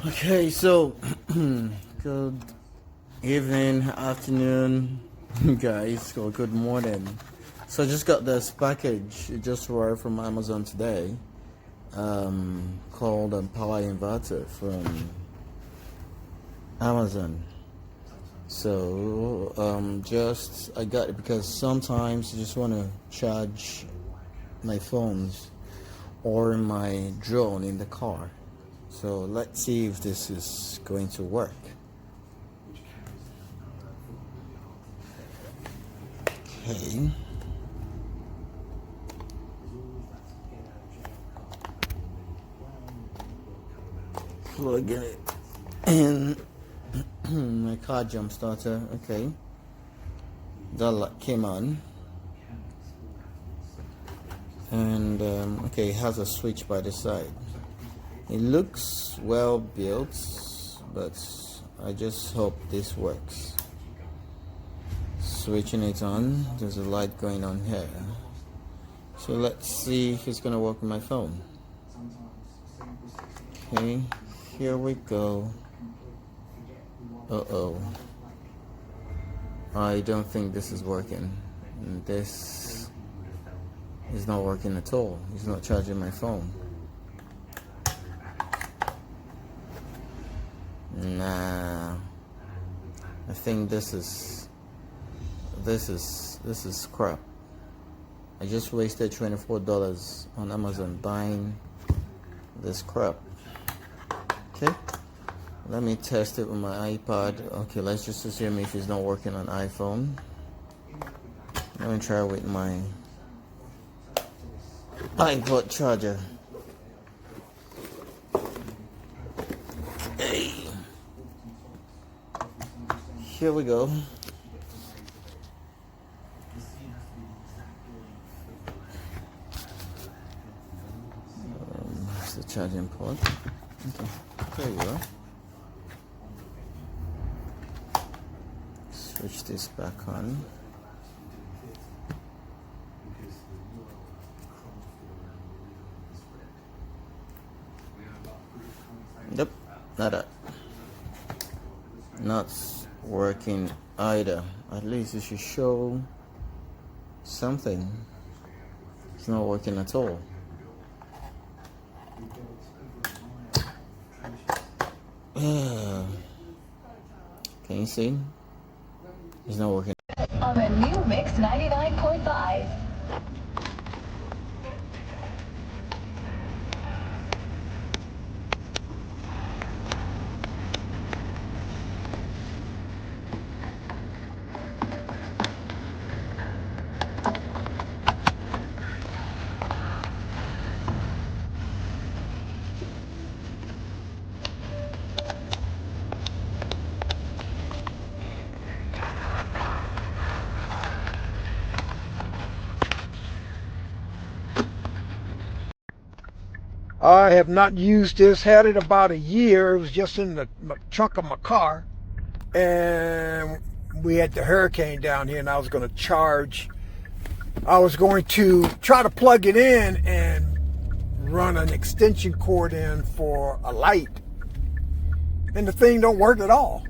Okay, so good evening, afternoon, guys, or good morning. So I just got this package. It just arrived from Amazon today, called Power Inverter from Amazon. So just I got it because sometimes I just want to charge my phones or my drone in the car. So let's see if this is going to work. Okay. Plug it in. My car jump starter. Okay. That light came on. And okay, it has a switch by the side. It looks well built, but I just hope this works. Switching it on, there's a light going on here. So let's see if it's gonna work with my phone. Okay, here we go. Uh-oh. I don't think this is working. This is not working at all. It's not charging my phone. Nah, I think this is crap. I just wasted $24 on Amazon buying this crap. Okay, let me test it with my iPad. Okay, let's just assume if it's not working on iPhone. Let me try with my iPod charger. Hey. Here we go. It's the charging port. Okay, there you go. Switch this back on. Yep, not working either. At least it should show something. It's not working at all. Can you see? It's not working. On a new Mix 99.5. I have not used this, had it about a year. It was just in the trunk of my car. And we had the hurricane down here and I was going to try to plug it in and run an extension cord in for a light. And the thing don't work at all.